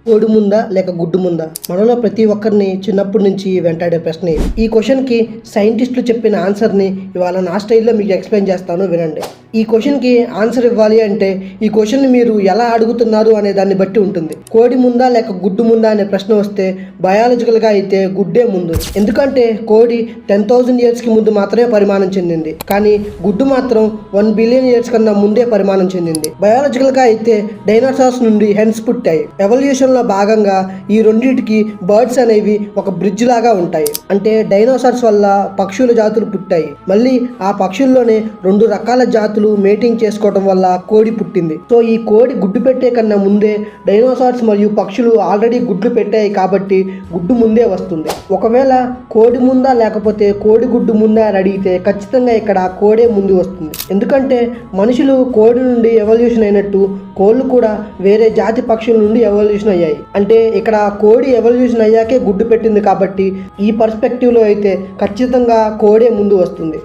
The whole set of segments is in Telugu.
కోడి ముందా లేక గుడ్డు ముందా? మనలో ప్రతి ఒక్కరిని చిన్నప్పటి నుంచి వెంటాడే ప్రశ్న ఇది. ఈ క్వశ్చన్కి సైంటిస్టులు చెప్పిన ఆన్సర్ని ఇవాళ నా స్టైల్లో మీకు ఎక్స్ప్లెయిన్ చేస్తాను, వినండి. ఈ క్వశ్చన్కి ఆన్సర్ ఇవ్వాలి అంటే ఈ క్వశ్చన్ని మీరు ఎలా అడుగుతున్నారు అనే దాన్ని బట్టి ఉంటుంది. కోడి ముందా లేక గుడ్డు ముందా అనే ప్రశ్న వస్తే బయాలజికల్గా అయితే గుడ్డే ముందు. ఎందుకంటే కోడి 10,000 yearsకి ముందు మాత్రమే పరిమాణం చెందింది, కానీ గుడ్డు మాత్రం 1 billion years కన్నా ముందే పరిమాణం చెందింది. బయాలజికల్గా అయితే డైనోసార్స్ నుండి హెన్స్ పుట్టాయి. ఎవల్యూషన్లో భాగంగా ఈ రెండింటికి బర్డ్స్ అనేవి ఒక బ్రిడ్జ్ లాగా ఉంటాయి. అంటే డైనోసార్స్ వల్ల పక్షుల జాతులు పుట్టాయి. మళ్ళీ ఆ పక్షుల్లోనే 2 రకాల జాతులు మేటింగ్ చేసుకోవడం వల్ల కోడి పుట్టింది. సో ఈ కోడి గుడ్డు పెట్టే కన్నా ముందే డైనోసార్స్ మరియు పక్షులు ఆల్రెడీ గుడ్లు పెట్టాయి కాబట్టి గుడ్డు ముందే వస్తుంది. ఒకవేళ కోడి ముందా లేకపోతే కోడి గుడ్డు ముందా అని అడిగితే ఖచ్చితంగా ఇక్కడ కోడే ముందు వస్తుంది. ఎందుకంటే మనుషులు కోడి నుండి ఎవల్యూషన్ అయినట్టు కోళ్ళు కూడా వేరే జాతి పక్షుల నుండి ఎవల్యూషన్ అయ్యాయి. అంటే ఇక్కడ కోడి ఎవల్యూషన్ అయ్యాకే గుడ్డు పెట్టింది కాబట్టి ఈ పర్స్పెక్టివ్లో అయితే ఖచ్చితంగా కోడే ముందు వస్తుంది.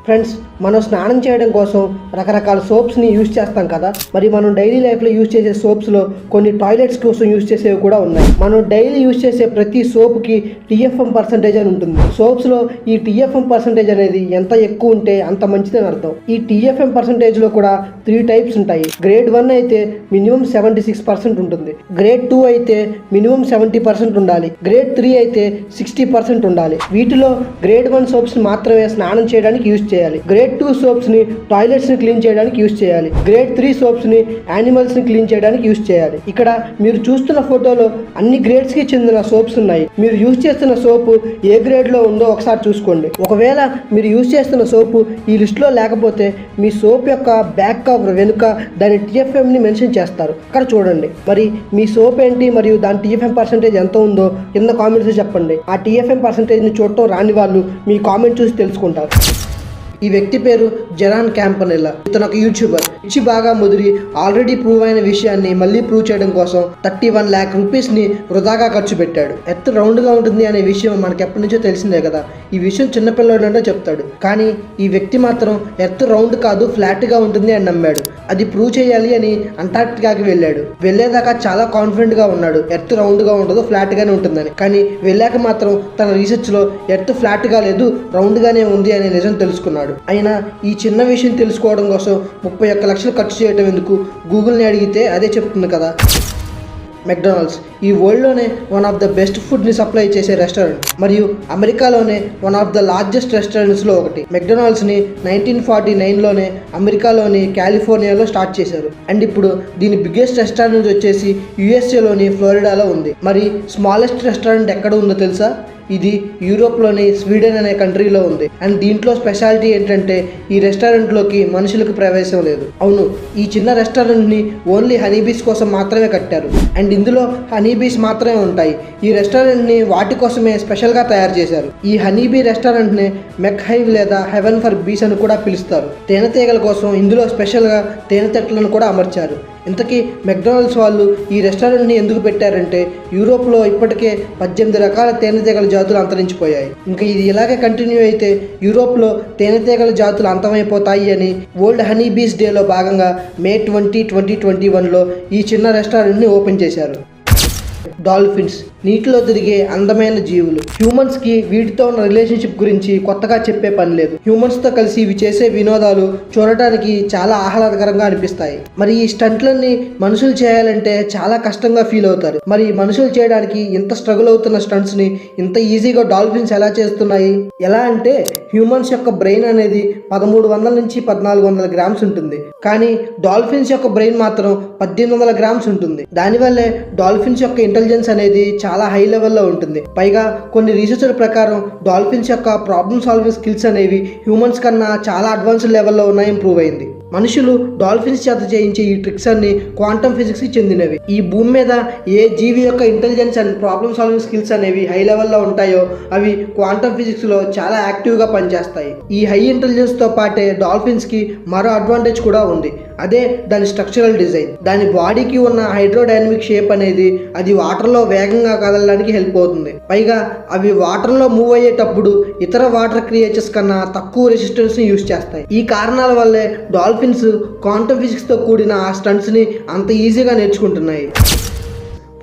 ఫ్రెండ్స్, మనం స్నానం చేయడం కోసం రకరకాల సోప్స్ని యూజ్ చేస్తాం కదా. మరి మనం డైలీ లైఫ్లో యూజ్ చేసే సోప్స్లో కొన్ని టాయిలెట్స్ కోసం యూజ్ చేసేవి కూడా ఉన్నాయి. మనం డైలీ యూజ్ చేసే ప్రతి సోప్కి TFM పర్సంటేజ్ అని ఉంటుంది. సోప్స్లో ఈ TFM పర్సంటేజ్ అనేది ఎంత ఎక్కువ ఉంటే అంత మంచిదని అర్థం. ఈ TFM పర్సంటేజ్లో కూడా 3 types ఉంటాయి. గ్రేడ్ 1 అయితే మినిమం 76% ఉంటుంది. గ్రేడ్ 2 అయితే మినిమం 70% ఉండాలి. గ్రేడ్ 3 అయితే 60% ఉండాలి. వీటిలో గ్రేడ్ 1 సోప్స్ మాత్రమే స్నానం చేయడానికి యూజ్ చేయాలి. గ్రేడ్ 2 సోప్స్ ని టాయిలెట్స్ ని క్లీన్ చేయడానికి యూజ్ చేయాలి. గ్రేడ్ 3 సోప్స్ ని యానిమల్స్ ని క్లీన్ చేయడానికి యూజ్ చేయాలి. ఇక్కడ మీరు చూస్తున్న ఫోటోలో అన్ని గ్రేడ్స్ కి చెందిన సోప్స్ ఉన్నాయి. మీరు యూజ్ చేస్తున్న సోపు ఏ గ్రేడ్ లో ఉందో ఒకసారి చూసుకోండి. ఒకవేళ మీరు యూజ్ చేస్తున్న సోపు ఈ లిస్ట్ లో లేకపోతే మీ సోప్ యొక్క బ్యాక్ కవర్ వెనుక దాని TFM ని మెన్షన్ చేస్తారు, అక్కడ చూడండి. మరి మీ సోప్ ఏంటి మరియు దాని TFM పర్సంటేజ్ ఎంత ఉందో కింద కామెంట్స్ చెప్పండి. ఆ TFM పర్సంటేజ్ ని చూడటం రాని వాళ్ళు మీ కామెంట్ చూసి తెలుసుకుంటారు. ఈ వ్యక్తి పేరు జెరాన్ క్యాంపనెల్లా. ఇతను ఒక యూట్యూబర్. పిచ్చి బాగా ముదిరి ఆల్రెడీ ప్రూవ్ అయిన విషయాన్ని మళ్ళీ ప్రూవ్ చేయడం కోసం 31 lakh rupees ని వృధాగా ఖర్చు పెట్టాడు. ఎర్త్ రౌండ్ గా ఉంటుంది అనే విషయం మనకి ఎప్పటి నుంచో తెలిసిందే కదా. ఈ విషయం చిన్నపిల్లడంటే చెప్తాడు, కానీ ఈ వ్యక్తి మాత్రం ఎర్త్ రౌండ్ కాదు ఫ్లాట్ గా ఉంటుంది అని నమ్మాడు. అది ప్రూవ్ చేయాలి అని అంటార్క్టికాకి వెళ్ళాడు. వెళ్ళేదాకా చాలా కాన్ఫిడెంట్ గా ఉన్నాడు ఎర్త్ రౌండ్ గా ఉండదు, ఫ్లాట్ గానే ఉంటుందని. కానీ వెళ్ళాక మాత్రం తన రీసెర్చ్ లో ఎర్త్ ఫ్లాట్ గా లేదు, రౌండ్ గానే ఉంది అనే నిజం తెలుసుకున్నాడు. అయినా ఈ చిన్న విషయం తెలుసుకోవడం కోసం 31 లక్షలు ఖర్చు చేయడం ఎందుకు? గూగుల్ని అడిగితే అదే చెప్తుంది కదా. మెక్డొనాల్డ్స్ ఈ వరల్డ్లోనే వన్ ఆఫ్ ద బెస్ట్ ఫుడ్ని సప్లై చేసే రెస్టారెంట్ మరియు అమెరికాలోనే వన్ ఆఫ్ ద లార్జెస్ట్ రెస్టారెంట్స్లో ఒకటి. మెక్డొనాల్డ్స్ని 1949లోనే అమెరికాలోని కాలిఫోర్నియాలో స్టార్ట్ చేశారు. అండ్ ఇప్పుడు దీని బిగ్గెస్ట్ రెస్టారెంట్ వచ్చేసి USAలోని ఫ్లోరిడాలో ఉంది. మరి స్మాలెస్ట్ రెస్టారెంట్ ఎక్కడ ఉందో తెలుసా? ఇది యూరోప్లోని స్వీడన్ అనే కంట్రీలో ఉంది. అండ్ దీంట్లో స్పెషాలిటీ ఏంటంటే ఈ రెస్టారెంట్లోకి మనుషులకు ప్రవేశం లేదు. అవును, ఈ చిన్న రెస్టారెంట్ని ఓన్లీ హనీబీస్ కోసం మాత్రమే కట్టారు. అండ్ ఇందులో హనీబీస్ మాత్రమే ఉంటాయి. ఈ రెస్టారెంట్ని వాటి కోసమే స్పెషల్గా తయారు చేశారు. ఈ హనీబీ రెస్టారెంట్ని మెక్ హైవ్ లేదా హెవెన్ ఫర్ బీస్ అని కూడా పిలుస్తారు. తేనెటీగల కోసం ఇందులో స్పెషల్గా తేనెతెట్లను కూడా అమర్చారు. ఇంతకీ మెక్డొనాల్డ్స్ వాళ్ళు ఈ రెస్టారెంట్ని ఎందుకు పెట్టారంటే యూరోప్లో ఇప్పటికే 18 రకాల తేనెటీగల జాతులు అంతరించిపోయాయి. ఇంకా ఇది ఇలాగే కంటిన్యూ అయితే యూరోప్లో తేనెటీగల జాతులు అంతమైపోతాయి అని వరల్డ్ హనీ బీస్ డేలో భాగంగా May 20, 2021లో ఈ చిన్న రెస్టారెంట్ని ఓపెన్ చేశారు. డాల్ఫిన్స్ నీటిలో తిరిగే అందమైన జీవులు. హ్యూమన్స్కి వీటితో ఉన్న రిలేషన్షిప్ గురించి కొత్తగా చెప్పే పని లేదు. హ్యూమన్స్తో కలిసి ఇవి చేసే వినోదాలు చూడటానికి చాలా ఆహ్లాదకరంగా అనిపిస్తాయి. మరి ఈ స్టంట్లన్నీ మనుషులు చేయాలంటే చాలా కష్టంగా ఫీల్ అవుతారు. మరి మనుషులు చేయడానికి ఇంత స్ట్రగుల్ అవుతున్న స్టంట్స్ని ఇంత ఈజీగా డాల్ఫిన్స్ ఎలా చేస్తున్నాయి? ఎలా అంటే హ్యూమన్స్ యొక్క బ్రెయిన్ అనేది 1300 నుంచి 1400 grams ఉంటుంది, కానీ డాల్ఫిన్స్ యొక్క బ్రెయిన్ మాత్రం 1800 grams ఉంటుంది. దానివల్లే డాల్ఫిన్స్ యొక్క ఇంటెలిజెన్స్ అనేది చాలా హై లెవెల్లో ఉంటుంది. పైగా కొన్ని రీసెర్చ్ ప్రకారం డాల్ఫిన్స్ యొక్క ప్రాబ్లమ్ సాల్వింగ్ స్కిల్స్ అనేవి హ్యూమన్స్ కన్నా చాలా అడ్వాన్స్డ్ లెవెల్లో ఉన్నాయని ప్రూవ్ అయింది. మనుషులు డాల్ఫిన్స్ చేత చేయించే ఈ ట్రిక్స్ అన్ని క్వాంటమ్ ఫిజిక్స్కి చెందినవి. ఈ భూమి మీద ఏ జీవి యొక్క intelligence and problem solving skills అనేవి హై లెవెల్లో ఉంటాయో అవి క్వాంటమ్ ఫిజిక్స్లో చాలా యాక్టివ్గా పనిచేస్తాయి. ఈ హై ఇంటెలిజెన్స్తో పాటే డాల్ఫిన్స్కి మరో అడ్వాంటేజ్ కూడా ఉంది. అదే దాని స్ట్రక్చరల్ డిజైన్. దాని బాడీకి ఉన్న హైడ్రోడైనమిక్ షేప్ అనేది అది వాటర్లో వేగంగా కదలడానికి హెల్ప్ అవుతుంది. పైగా అవి వాటర్లో మూవ్ అయ్యేటప్పుడు ఇతర వాటర్ క్రియేచర్స్ కన్నా తక్కువ రెసిస్టెన్స్ని యూజ్ చేస్తాయి. ఈ కారణాల వల్లే డాల్ఫిన్స్ క్వాంటమ్ ఫిజిక్స్తో కూడిన ఆ స్టంట్స్ని అంత ఈజీగా నేర్చుకుంటున్నాయి.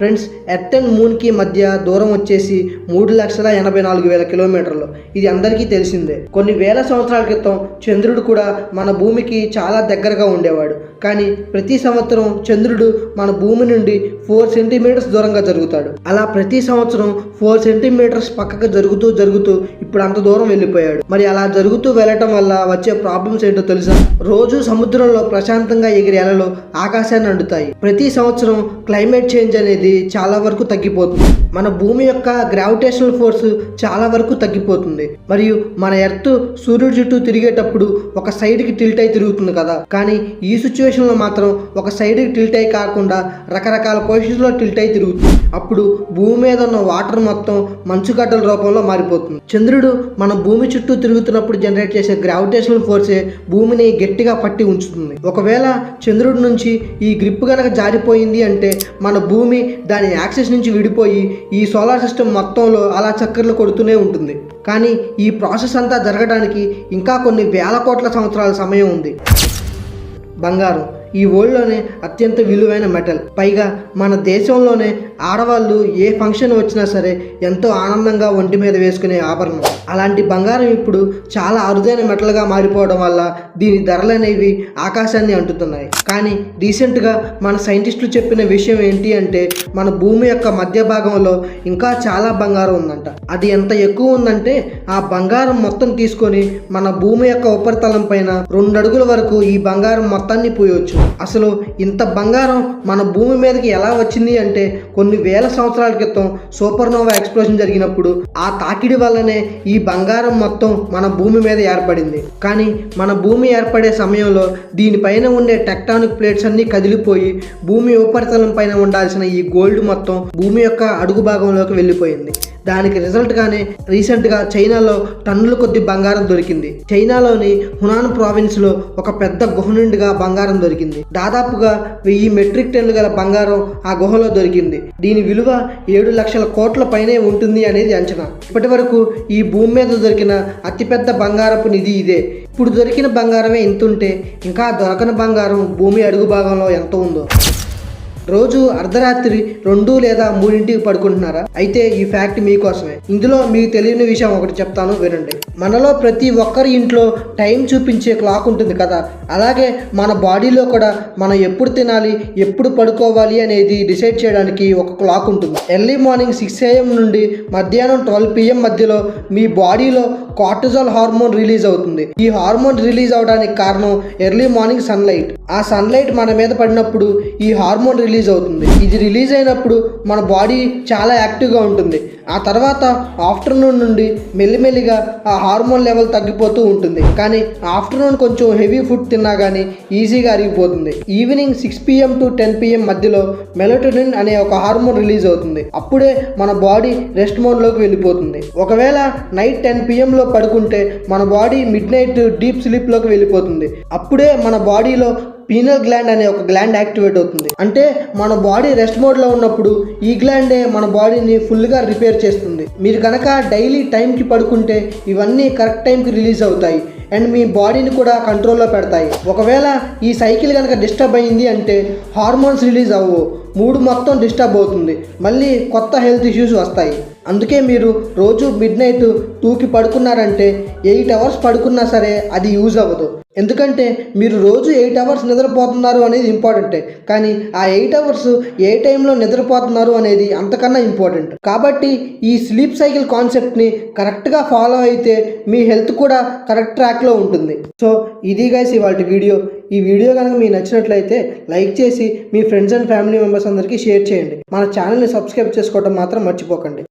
ఫ్రెండ్స్, ఎర్త్ అండ్ మూన్కి మధ్య దూరం వచ్చేసి 3,84,000 కిలోమీటర్లు. ఇది అందరికీ తెలిసిందే. కొన్ని వేల సంవత్సరాల క్రితం చంద్రుడు కూడా మన భూమికి చాలా దగ్గరగా ఉండేవాడు. కానీ ప్రతి సంవత్సరం చంద్రుడు మన భూమి నుండి 4 సెంటీమీటర్స్ దూరంగా జరుగుతాడు. అలా ప్రతి సంవత్సరం 4 సెంటీమీటర్స్ పక్కకు జరుగుతూ ఇప్పుడు అంత దూరం వెళ్ళిపోయాడు. మరి అలా జరుగుతూ వెళ్ళటం వల్ల వచ్చే ప్రాబ్లమ్స్ ఏంటో తెలుసా? రోజు సముద్రంలో ప్రశాంతంగా ఎగిరే అలలు ఆకాశాన్ని అంటుతాయి. ప్రతి సంవత్సరం క్లైమేట్ చేంజ్ అనేది చాలా వరకు తగ్గిపోతుంది. మన భూమి యొక్క గ్రావిటేషనల్ ఫోర్స్ చాలా వరకు తగ్గిపోతుంది. మరియు మన ఎర్త్ సూర్యుడి చుట్టూ తిరిగేటప్పుడు ఒక సైడ్కి టిల్ట్ అయి తిరుగుతుంది కదా. కానీ ఈ సిచ్యువేషన్లో మాత్రం ఒక సైడ్కి టిల్ట్ అయి కాకుండా రకరకాల పొజిషన్స్లో టిల్ట్ అయి తిరుగుతుంది. అప్పుడు భూమి మీద ఉన్న వాటర్ మొత్తం మంచుగడ్డల రూపంలో మారిపోతుంది. చంద్రుడు మన భూమి చుట్టూ తిరుగుతున్నప్పుడు జనరేట్ చేసే గ్రావిటేషనల్ ఫోర్సే భూమిని గట్టిగా పట్టి ఉంచుతుంది. ఒకవేళ చంద్రుడి నుంచి ఈ గ్రిప్ కనుక జారిపోయింది అంటే మన భూమి దాని యాక్సిస్ నుంచి విడిపోయి ఈ సోలార్ సిస్టమ్ మొత్తంలో అలా చక్కర్లు కొడుతూనే ఉంటుంది. కానీ ఈ ప్రాసెస్ అంతా జరగడానికి ఇంకా కొన్ని వేల కోట్ల సంవత్సరాల సమయం ఉంది. బంగారం ఈ వరల్డ్లోనే అత్యంత విలువైన మెటల్. పైగా మన దేశంలోనే ఆడవాళ్ళు ఏ ఫంక్షన్ వచ్చినా సరే ఎంతో ఆనందంగా ఒంటి మీద వేసుకునే ఆభరణం. అలాంటి బంగారం ఇప్పుడు చాలా అరుదైన మెటల్గా మారిపోవడం వల్ల దీని ధరలు అనేవి ఆకాశాన్ని అంటుతున్నాయి. కానీ రీసెంట్గా మన సైంటిస్టులు చెప్పిన విషయం ఏంటి అంటే మన భూమి యొక్క మధ్య భాగంలో ఇంకా చాలా బంగారం ఉందంట. అది ఎంత ఎక్కువ ఉందంటే ఆ బంగారం మొత్తం తీసుకొని మన భూమి యొక్క ఉపరితలం పైన 2 అడుగుల వరకు ఈ బంగారం మొత్తాన్ని పోయొచ్చు. అసలు ఇంత బంగారం మన భూమి మీదకి ఎలా వచ్చింది అంటే కొన్ని వేల సంవత్సరాల క్రితం సూపర్నోవా ఎక్స్ప్లోషన్ జరిగినప్పుడు ఆ తాకిడి వల్లనే ఈ బంగారం మొత్తం మన భూమి మీద ఏర్పడింది. కానీ మన భూమి ఏర్పడే సమయంలో దీనిపైన ఉండే టెక్టానిక్ ప్లేట్స్ అన్నీ కదిలిపోయి భూమి ఉపరితలం పైన ఉండాల్సిన ఈ గోల్డ్ మొత్తం భూమి యొక్క అడుగు భాగంలోకి వెళ్ళిపోయింది. దానికి రిజల్ట్గానే రీసెంట్గా చైనాలో టన్నుల కొద్ది బంగారం దొరికింది. చైనాలోని హునాన్ ప్రావిన్స్లో ఒక పెద్ద గుహ నుండిగా బంగారం దొరికింది. దాదాపుగా 1000 మెట్రిక్ టన్నులు గల బంగారం ఆ గుహలో దొరికింది. దీని విలువ 7 లక్షల కోట్ల పైనే ఉంటుంది అనేది అంచనా. ఇప్పటి వరకు ఈ భూమి మీద దొరికిన అతిపెద్ద బంగారపు నిధి ఇదే. ఇప్పుడు దొరికిన బంగారమే ఇంతుంటే ఇంకా దొరకని బంగారం భూమి అడుగు భాగంలో ఎంత ఉందో. రోజు అర్ధరాత్రి 2 లేదా 3ంటికి పడుకుంటున్నారా? అయితే ఈ ఫ్యాక్ట్ మీకోసమే. ఇందులో మీకు తెలియని విషయం ఒకటి చెప్తాను, వినండి. మనలో ప్రతి ఒక్కరి ఇంట్లో టైం చూపించే క్లాక్ ఉంటుంది కదా. అలాగే మన బాడీలో కూడా మనం ఎప్పుడు తినాలి, ఎప్పుడు పడుకోవాలి అనేది డిసైడ్ చేయడానికి ఒక క్లాక్ ఉంటుంది. ఎర్లీ మార్నింగ్ 6 AM నుండి మధ్యాహ్నం 12 PM మధ్యలో మీ బాడీలో కార్టిజాల్ హార్మోన్ రిలీజ్ అవుతుంది. ఈ హార్మోన్ రిలీజ్ అవడానికి కారణం ఎర్లీ మార్నింగ్ సన్లైట్. ఆ సన్లైట్ మన మీద పడినప్పుడు ఈ హార్మోన్ రిలీజ్ అవుతుంది. ఇది రిలీజ్ అయినప్పుడు మన బాడీ చాలా యాక్టివ్గా ఉంటుంది. ఆ తర్వాత ఆఫ్టర్నూన్ నుండి మెల్లిమెల్లిగా ఆ హార్మోన్ లెవెల్ తగ్గిపోతూ ఉంటుంది. కానీ ఆఫ్టర్నూన్ కొంచెం హెవీ ఫుడ్ తిన్నా కానీ ఈజీగా అరిగిపోతుంది. ఈవినింగ్ 6 PM to 10 PM మధ్యలో మెలటోనిన్ అనే ఒక హార్మోన్ రిలీజ్ అవుతుంది. అప్పుడే మన బాడీ రెస్ట్ మోడ్లోకి వెళ్ళిపోతుంది. ఒకవేళ నైట్ 10 PM పడుకుంటే మన బాడీ మిడ్ నైట్ డీప్ స్లీప్లోకి వెళ్ళిపోతుంది. అప్పుడే మన బాడీలో పీనల్ గ్లాండ్ అనే ఒక గ్లాండ్ యాక్టివేట్ అవుతుంది. అంటే మన బాడీ రెస్ట్ మోడ్లో ఉన్నప్పుడు ఈ గ్లాండే మన బాడీని ఫుల్గా రిపేర్ చేస్తుంది. మీరు కనుక డైలీ టైంకి పడుకుంటే ఇవన్నీ కరెక్ట్ టైంకి రిలీజ్ అవుతాయి అండ్ మీ బాడీని కూడా కంట్రోల్లో పెడతాయి. ఒకవేళ ఈ సైకిల్ కనుక డిస్టర్బ్ అయింది అంటే హార్మోన్స్ రిలీజ్ అవ్వవు, మూడ్ మొత్తం డిస్టర్బ్ అవుతుంది, మళ్ళీ కొత్త హెల్త్ ఇష్యూస్ వస్తాయి. అందుకే మీరు రోజు మిడ్ నైట్ 2కి పడుకున్నారంటే 8 hours పడుకున్నా సరే అది యూజ్ అవ్వదు. ఎందుకంటే మీరు రోజు 8 hours నిద్రపోతున్నారు అనేది ఇంపార్టెంటే, కానీ ఆ 8 hours ఏ టైంలో నిద్రపోతున్నారు అనేది అంతకన్నా ఇంపార్టెంట్. కాబట్టి ఈ స్లీప్ సైకిల్ కాన్సెప్ట్ని కరెక్ట్గా ఫాలో అయితే మీ హెల్త్ కూడా కరెక్ట్ ట్రాక్లో ఉంటుంది. సో ఇది గైస్ ఇవాళ వీడియో. ఈ వీడియో కనుక మీకు నచ్చినట్లయితే లైక్ చేసి మీ ఫ్రెండ్స్ అండ్ ఫ్యామిలీ మెంబర్స్ అందరికీ షేర్ చేయండి. మన ఛానల్ని సబ్స్క్రైబ్ చేసుకోవడం మాత్రం మర్చిపోకండి.